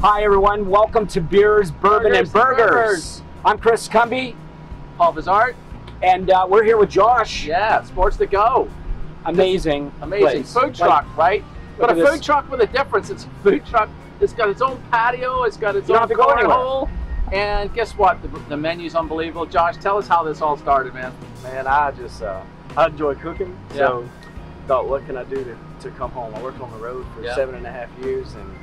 Hi everyone, welcome to Beers, Bourbon, and Burgers. I'm Chris Cumby. Paul Bizart. And we're here with Josh. Yeah, Sports to Go. Amazing. Amazing. Place. Food truck, right? But a this. food truck with a difference. It's a food truck. It's got its own patio. It's got its You don't own have to go anywhere. cornhole. And guess what? The menu's unbelievable. Josh, tell us how this all started, man. Man, I enjoy cooking, so thought, what can I do to come home? I worked on the road for 7.5 years and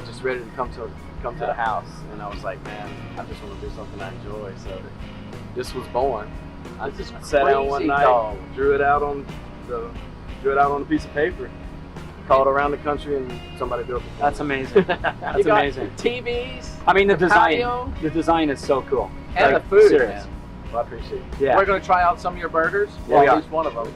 just ready to come to the house. And I was like, man, I just want to do something I enjoy. So this was born. I just sat down one night, drew it out on a piece of paper, called around the country, and somebody built it. That's amazing. That's amazing. TVs. I mean, the patio. design is so cool. And the food, serious. man. Well, I appreciate it. Yeah. We're going to try out some of your burgers, Yeah, at least one of them.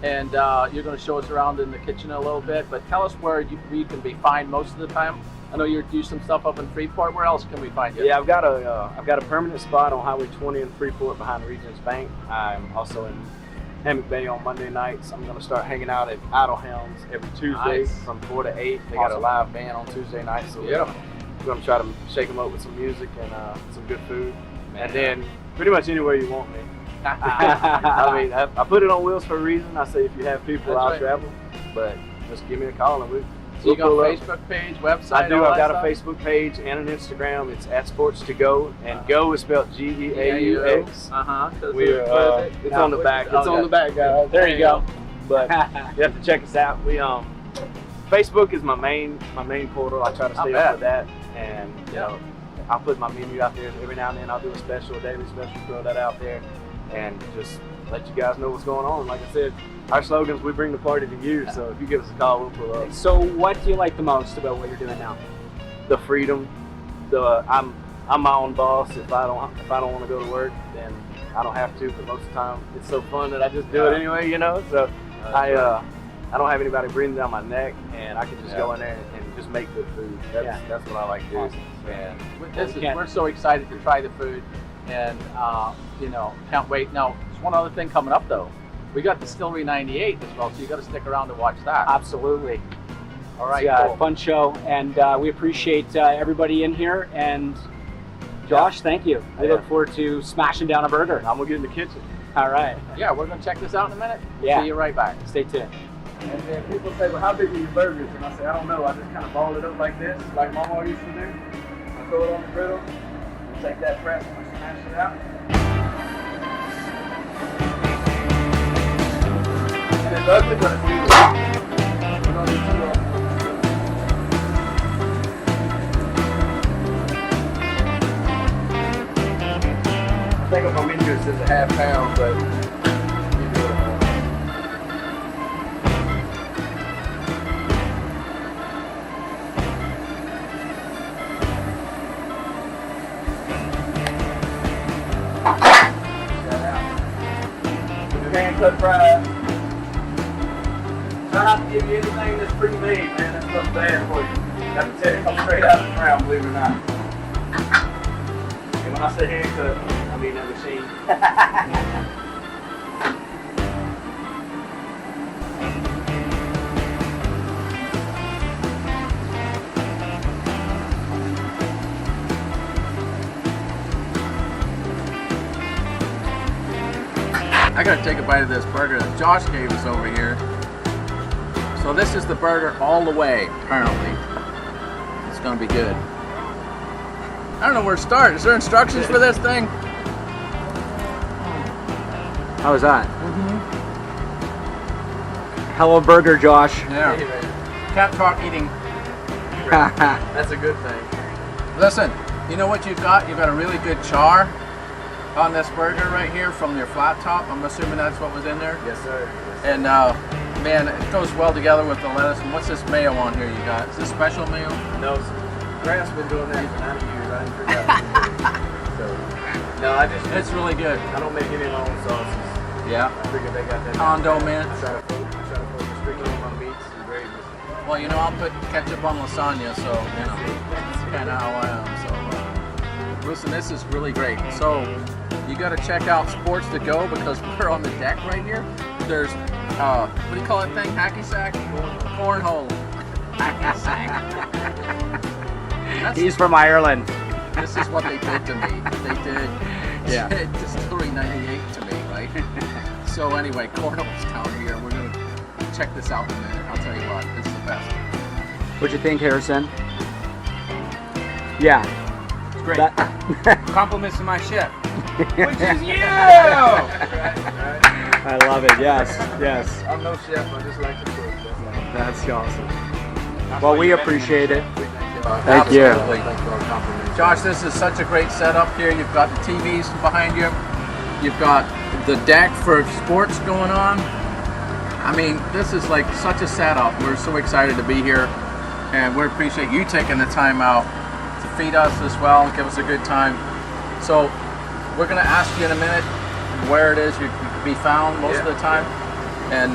And you're going to show us around in the kitchen a little bit, but tell us where you can be found most of the time. I know you do some stuff up in Freeport. Where else can we find you? Yeah, I've got a permanent spot on Highway 20 in Freeport behind the Regions Bank. I'm also in Hammock Bay on Monday nights. I'm going to start hanging out at Idle Helms every Tuesday from 4 to 8. They got a live band on Tuesday night, so we're going to try to shake them up with some music and some good food. And then pretty much anywhere you want me. I mean, I put it on wheels for a reason. I say if you have people, I'll travel. But just give me a call and So you got a Facebook page, website? I do. I've got a Facebook page and an Instagram. It's at Sports to Go, and Go is spelled Geaux. It's on the back. It's on the back, guys. There you go. But you have to check us out. Facebook is my main portal. I try to stay up with that, and you know, I'll put my menu out there every now and then. I'll do a daily special, throw that out there, and just let you guys know what's going on. Like I said, our slogan's "We bring the party to you." So if you give us a call, we'll pull up. So what do you like the most about what you're doing now? The freedom. I'm my own boss. If I don't want to go to work, then I don't have to. But most of the time, it's so fun that I just do it anyway. You know. So I don't have anybody breathing down my neck, and I can just go in there and just make good food. That's what I like to do. Awesome. And we're so excited to try the food, and can't wait. Now, there's one other thing coming up though. We got Distillery 98 as well, so you got to stick around to watch that. Absolutely. All right, it's cool. a fun show, and we appreciate everybody in here. And Josh, thank you. We look forward to smashing down a burger. I'm gonna get in the kitchen. All right. Yeah, we're gonna check this out in a minute. Yeah. See you right back. Stay tuned. And then people say, well, how big are your burgers? And I say, I don't know. I just kind of ball it up like this, like Mama used to do. I throw it on the griddle, and take that press and I smash it out. And it's ugly, but it's beautiful. We're gonna do 2 of them. I think on my menu it says a ½ pound, but you do it. Hand-cut fries. Try not to give you anything that's pre-made, man. That's what's bad for you. Have to tell you, come straight out of the ground, believe it or not. And when I say hand-cut, I mean that machine. I gotta take a bite of this burger that Josh gave us over here. So this is the burger all the way, apparently. It's gonna be good. I don't know where to start. Is there instructions for this thing? How was that? Hello, burger, Josh. Yeah. Can't talk eating. That's a good thing. Listen, you know what you've got? You've got a really good char on this burger right here from your flat top. I'm assuming that's what was in there? Yes, sir. And man, it goes well together with the lettuce. And what's this mayo on here you got? Is this special mayo? No, Grant's been doing that for 90 years. I didn't figure out. So, It's really good. I don't make any of my own sauces. Yeah. I figured they got that. Condo, man. I try to put restrictions on my meats and gravies. Well, you know, I'll put ketchup on lasagna, so, you know, that's kind of how I am. So, listen, this is really great. So, you got to check out Sports to Go because we're on the deck right here. There's, what do you call that thing? Hacky sack? Cornhole. Hacky sack. He's from Ireland. This is what they did to me. They did Distillery 98 to me, right? So anyway, Cornwallstown here. We're going to check this out in a minute. I'll tell you what, this is the best. What'd you think, Harrison? Yeah. It's great. Compliments to my chef, Which is you! I love it. Yes. Yes. I'm no chef. I just like to cook. That's awesome. Well, we appreciate it. Thank you. Absolutely. Josh, this is such a great setup here. You've got the TVs behind you. You've got the deck for sports going on. I mean, this is like such a setup. We're so excited to be here, and we appreciate you taking the time out to feed us as well and give us a good time. So we're going to ask you in a minute where it is you can be found most of the time, and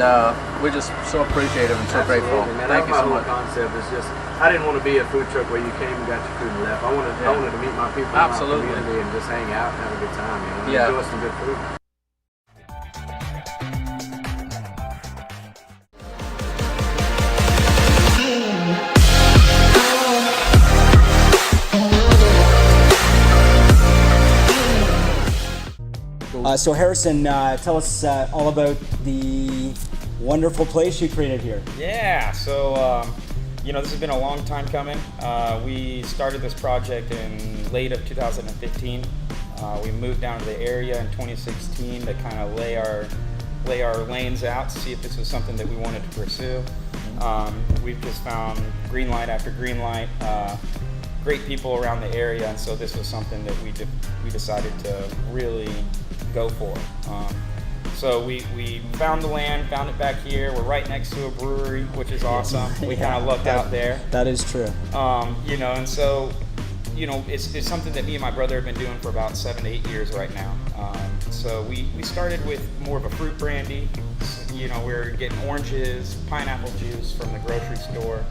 we're just so appreciative and so grateful. Man, Thank you so much. My whole concept is just, I didn't want to be a food truck where you came and got your food and left. I wanted to meet my people in my community and just hang out and have a good time, and enjoy some good food. So Harrison, tell us all about the wonderful place you created here. Yeah, so this has been a long time coming. We started this project in late of 2015. We moved down to the area in 2016 to kind of lay our lanes out to see if this was something that we wanted to pursue. We've just found green light after green light, great people around the area, and so this was something that we decided to really go for. So we found the land, found it back here. We're right next to a brewery, which is awesome. We kind of lucked out there. That is true. And so, it's something that me and my brother have been doing for about 7 to 8 years right now. So we started with more of a fruit brandy. We're getting oranges, pineapple juice from the grocery store,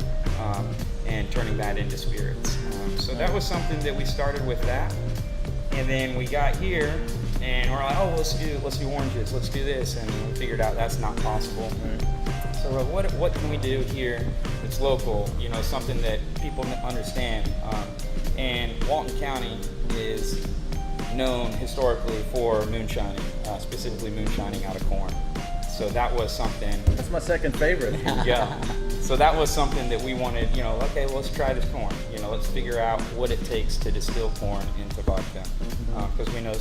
and turning that into spirits. So that was something that we started with that. And then we got here, and we're like, oh, let's do oranges, let's do this, and we figured out that's not possible. So we're like, what can we do here that's local? Something that people understand. And Walton County is known historically for moonshining, specifically moonshining out of corn. So that was something. That's my second favorite. Yeah. So that was something that we wanted, okay, well, let's try this corn. Let's figure out what it takes to distill corn into vodka. Because we know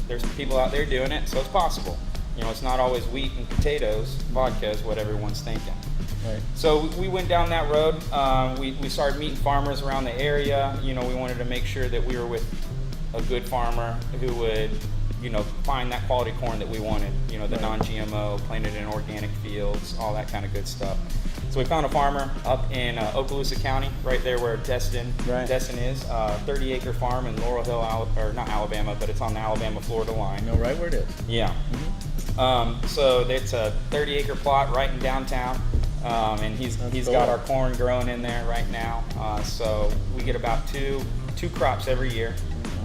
there's people out there doing it, so it's possible. It's not always wheat and potatoes. Vodka is what everyone's thinking. Right. So we went down that road. We started meeting farmers around the area. We wanted to make sure that we were with a good farmer who would, find that quality corn that we wanted. The non-GMO, planted in organic fields, all that kind of good stuff. So we found a farmer up in Okaloosa County, right there where Destin is, 30-acre farm in Laurel Hill, or not Alabama, but it's on the Alabama-Florida line. You know right where it is. Yeah. So it's a 30-acre plot right in downtown, and he's got our corn growing in there right now. So we get about two crops every year,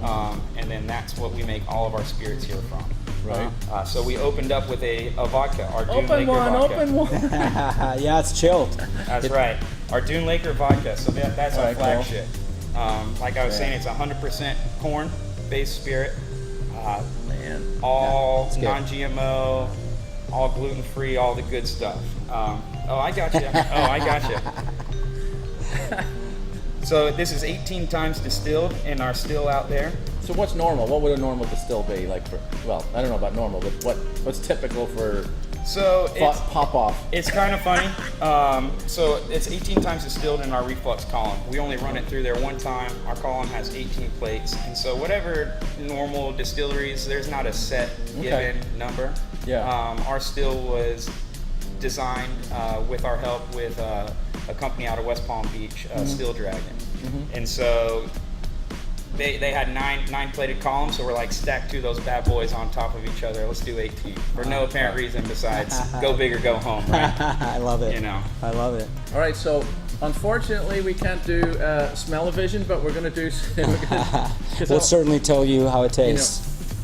and then that's what we make all of our spirits here from. Right. So we opened up with a vodka, our Dune Open Laker vodka. Open one. Yeah, it's chilled. That's right. Our Dune Laker vodka. So that's our flagship. Like I was saying, it's 100% corn-based spirit. All non-GMO, all gluten-free, all the good stuff. I got you. So this is 18 times distilled in our still out there. So what's normal? What would a normal distill be like for? Well, I don't know about normal, but what's typical for? So pop off. It's kind of funny. So it's 18 times distilled in our reflux column. We only run it through there one time. Our column has 18 plates, and so whatever normal distilleries, there's not a set given number. Yeah. Our still was designed with our help with a company out of West Palm Beach, Still Dragon, and so. They had nine plated columns, so we're like stack two of those bad boys on top of each other. Let's do 18 for no apparent reason besides go big or go home. Right? I love it. I love it. All right, so unfortunately we can't do smell-o-vision, but we're gonna do. We'll certainly tell you how it tastes.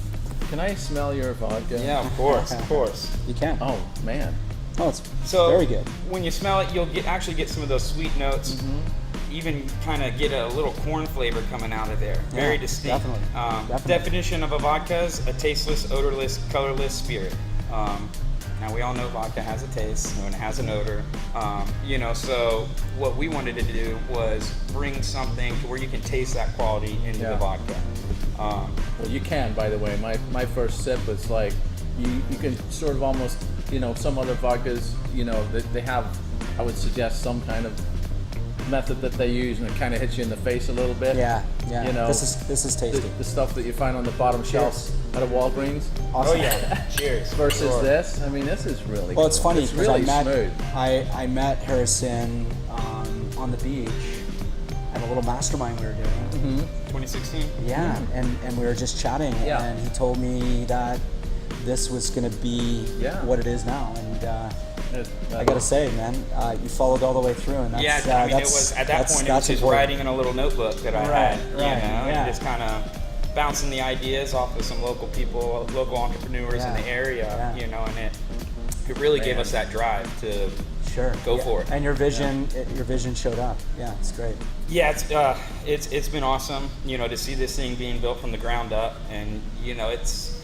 Can I smell your vodka? Yeah, of course, of course. You can. Oh man. Oh, it's very good. When you smell it, you'll actually get some of those sweet notes. even kind of get a little corn flavor coming out of there. Very distinct. Definitely. Definition of a vodka is a tasteless, odorless, colorless spirit. Now we all know vodka has a taste and it has an odor. So what we wanted to do was bring something to where you can taste that quality into the vodka. Well, you can, by the way. My first sip was like, you can sort of almost, some other vodkas, they have, I would suggest, some kind of method that they use, and it kind of hits you in the face a little bit. Yeah. This is tasty. The stuff that you find on the bottom shelf at a Walgreens. Awesome. Oh yeah, cheers. Versus this, I mean, this is really Well, it's cool. funny It's because really I smooth. met Harrison on the beach at a little mastermind we were doing. 2016. Yeah, and we were just chatting, and he told me that this was going to be what it is now, and I gotta say, man, you followed all the way through, and that's, it was at that point. It was just writing in a little notebook that I had, and just kind of bouncing the ideas off of some local people, local entrepreneurs in the area, and it really gave us that drive to go for it. And your vision, your vision showed up. Yeah, it's great. Yeah, it's been awesome, to see this thing being built from the ground up, and it's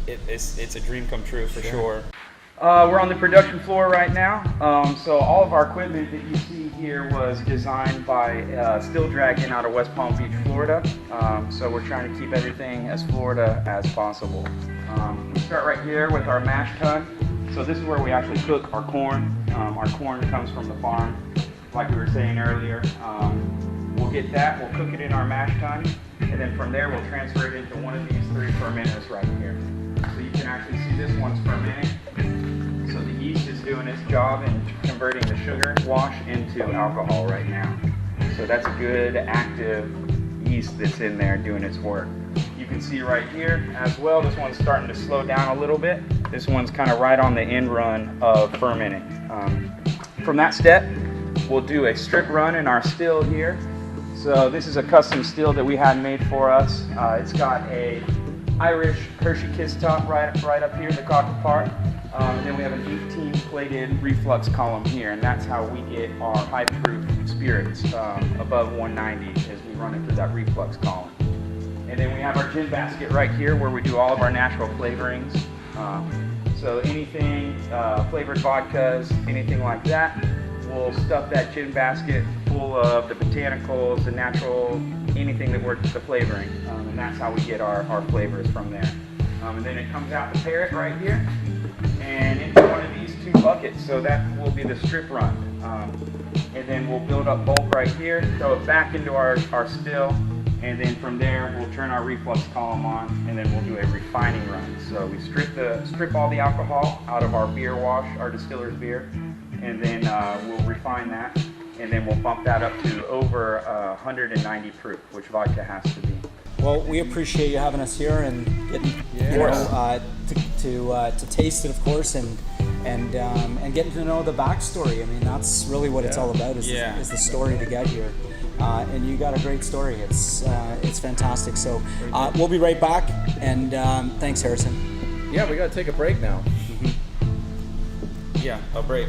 a dream come true for sure. We're on the production floor right now. So all of our equipment that you see here was designed by Still Dragon out of West Palm Beach, Florida. So we're trying to keep everything as Florida as possible. We start right here with our mash tun. So this is where we actually cook our corn. Our corn comes from the farm, like we were saying earlier. We'll get that, we'll cook it in our mash tun, and then from there we'll transfer it into one of these 3 fermenters right here. So you can actually see this one's fermenting. So the yeast is doing its job in converting the sugar wash into alcohol right now. So that's a good active yeast that's in there doing its work. You can see right here as well, this one's starting to slow down a little bit. This one's kind of right on the end run of fermenting. From that step, we'll do a strip run in our still here. So this is a custom still that we had made for us. It's got a Irish Hershey Kiss top right up here, the copper part. And then we have an 18 plated reflux column here, and that's how we get our high proof spirits above 190 as we run it through that reflux column. And then we have our gin basket right here where we do all of our natural flavorings. So anything, flavored vodkas, anything like that, we'll stuff that gin basket full of the botanicals, the natural, anything that works with the flavoring. And that's how we get our flavors from there. And then it comes out the parrot right here and into one of these 2 buckets. So that will be the strip run. And then we'll build up bulk right here, throw it back into our still, and then from there we'll turn our reflux column on, and then we'll do a refining run. So we strip all the alcohol out of our beer wash, our distiller's beer, and then we'll refine that, and then we'll bump that up to over 190 proof, which vodka has to be. Well, we appreciate you having us here and getting to taste it, of course, and getting to know the backstory. I mean, that's really what it's all about is the story to get here. And you got a great story. It's fantastic. So we'll be right back. And thanks, Harrison. Yeah, we got to take a break now. Yeah, a break.